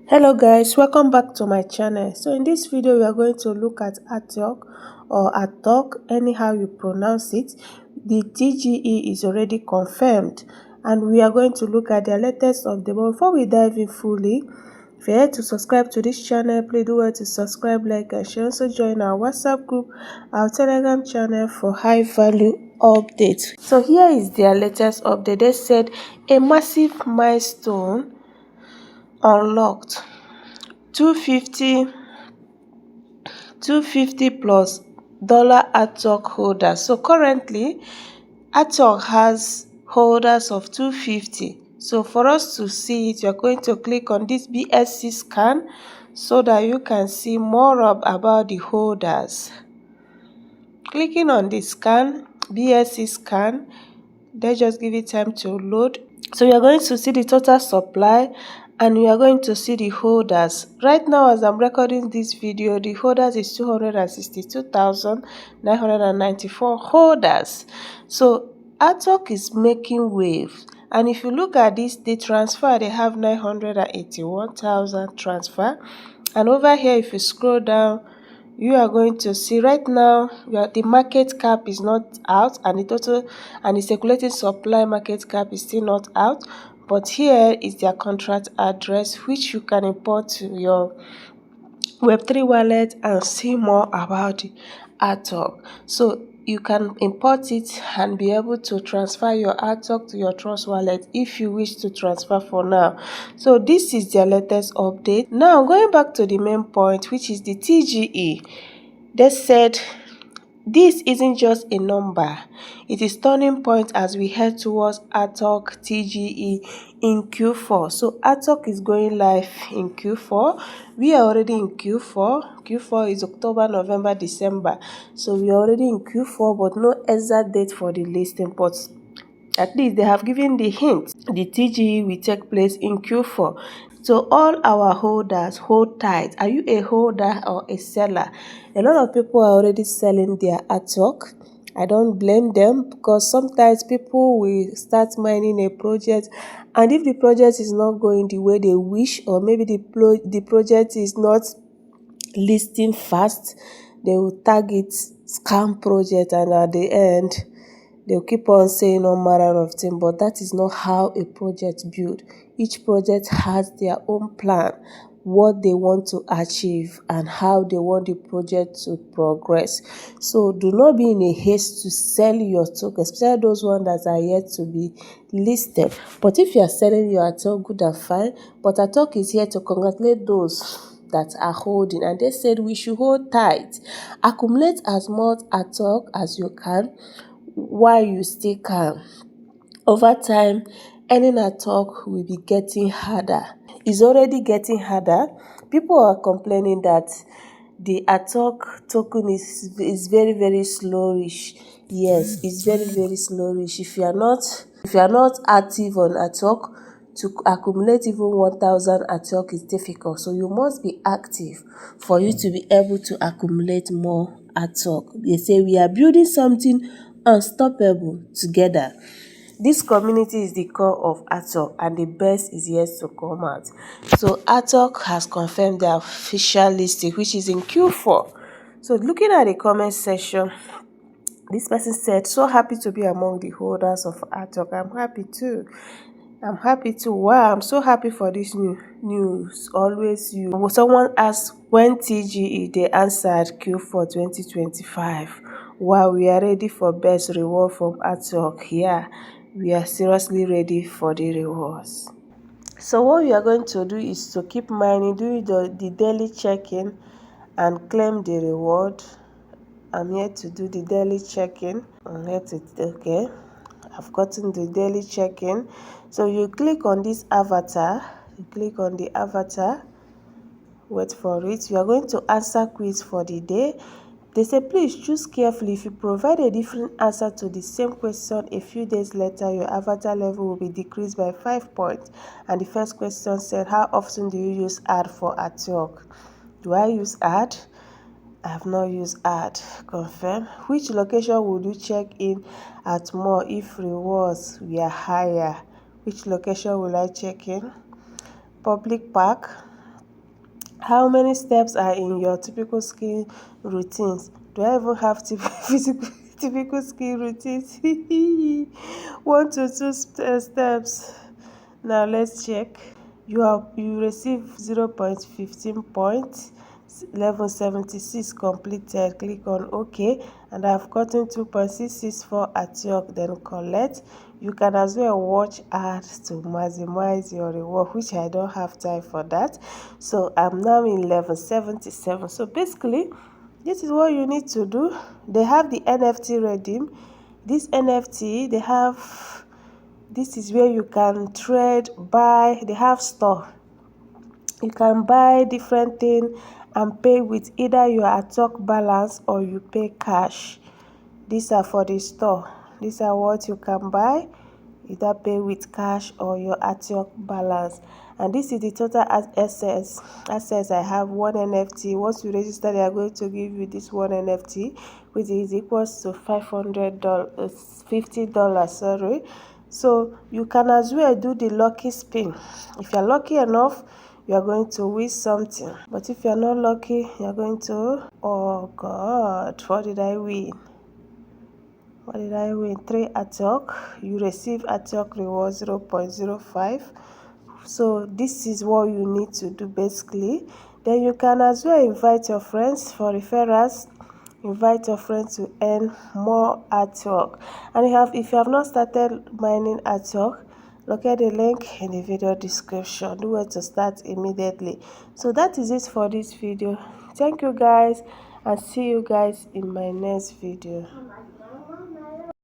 Hello guys, welcome back to my channel. So in this video we are going to look at Atok or Atok, anyhow you pronounce it. The TGE is already confirmed and we are going to look at their latest update. But before we dive in fully, if you're here to subscribe to this channel, please do well to subscribe, like and share. Also join our WhatsApp group, our Telegram channel for high value updates. So here is their latest update. They said a massive milestone unlocked. 250 plus dollar Atok holders. So currently Atok has holders of 250. So for us to see it, you're going to click on this BSC scan so that you can see more about the holders. Clicking on the scan, BSC scan, they just give it time to load. So you're going to see the total supply and you are going to see the holders. Right now as I'm recording this video, the holders is 262,994 holders. So Atok is making waves. And if you look at this, the transfer, they have 981,000 transfer. And over here, if you scroll down, you are going to see right now the market cap is not out and the circulating supply market cap is still not out, but here is their contract address which you can import to your Web3 wallet and see more about Atok. So you can import it and be able to transfer your Atok to your Trust wallet if you wish to transfer for now. So this is their latest update. Now going back to the main point, which is the TGE. They said this isn't just a number, it is turning point as we head towards Atok Tge in Q4. So Atok is going live in Q4. We are already in Q4. Q4 is October, November, December. So we are already in Q4, but no exact date for the listing. But at least they have given the hint. The TGE will take place in Q4. So all our holders, hold tight. Are you a holder or a seller? A lot of people are already selling their Atok. I don't blame them because sometimes people will start mining a project, and if the project is not going the way they wish, or maybe the project is not listing fast, they will target scam project, and at the end they'll keep on saying all manner of things. But that is not how a project build. Each project has their own plan, what they want to achieve and how they want the project to progress. So do not be in a haste to sell your token, especially those ones that are yet to be listed. But if you are selling your Atok, good and fine. But Atok is here to congratulate those that are holding, and they said we should hold tight. Accumulate as much Atok as you can while you still can. Over time, earning Atok will be getting harder. It's already getting harder. People are complaining that the Atok token is very slowish. Yes, it's very slowish. If you are not active on Atok, to accumulate even 1,000 Atok is difficult. So you must be active for you to be able to accumulate more Atok. They say we are building something unstoppable together. This community is the core of Atok and the best is yet to come out. So Atok has confirmed their official listing, which is in Q4. So looking at the comment section, this person said, so happy to be among the holders of Atok. I'm happy too. Wow, I'm so happy for this new news. Always you. Someone asked when TGE, they answered Q4 2025. Wow, we are ready for best reward from Atok. Yeah, we are seriously ready for the rewards. So what we are going to do is to keep mining, do the daily check-in and claim the reward. I'm here to do the daily check-in. Okay. I've gotten the daily check-in. So you click on this avatar. You click on the avatar. Wait for it. You are going to answer quiz for the day. They say please choose carefully. If you provide a different answer to the same question a few days later, your avatar level will be decreased by 5 points. And the first question said, how often do you use ad for Atok? Do I use ad? I have not used ad. Confirm. Which location would you check in at more if rewards were higher? Which location will I check in? Public park, How many steps are in your typical skill routines? Do I even have typical skill routines? 1 to 2 steps. Now let's check. You receive 0.15 points. Level 76 completed. Click on OK, and I've gotten 2.664 Atok. Then collect. You can as well watch ads to maximize your reward, which I don't have time for that. So I'm now in level 77. So basically, this is what you need to do. They have the NFT redeem. This NFT, they have, this is where you can trade, buy. They have store. You can buy different things and pay with either your Atok balance or you pay cash. These are for the store. These are what you can buy, either pay with cash or your Atok balance. And this is the total access I have. 1 NFT. Once you register, they are going to give you this 1 NFT, which is equals to $50, sorry. So you can as well do the lucky spin. If you're lucky enough, you are going to win something. But if you're not lucky, you're going to, oh God, what did I win? What did I win? 3 Atok. You receive Atok reward 0.05. So this is what you need to do basically. Then you can as well invite your friends for referrals. Invite your friends to earn more Atok. And if you have not started mining Atok, look at the link in the video description. Do it to start immediately. So that is it for this video. Thank you guys, and see you guys in my next video.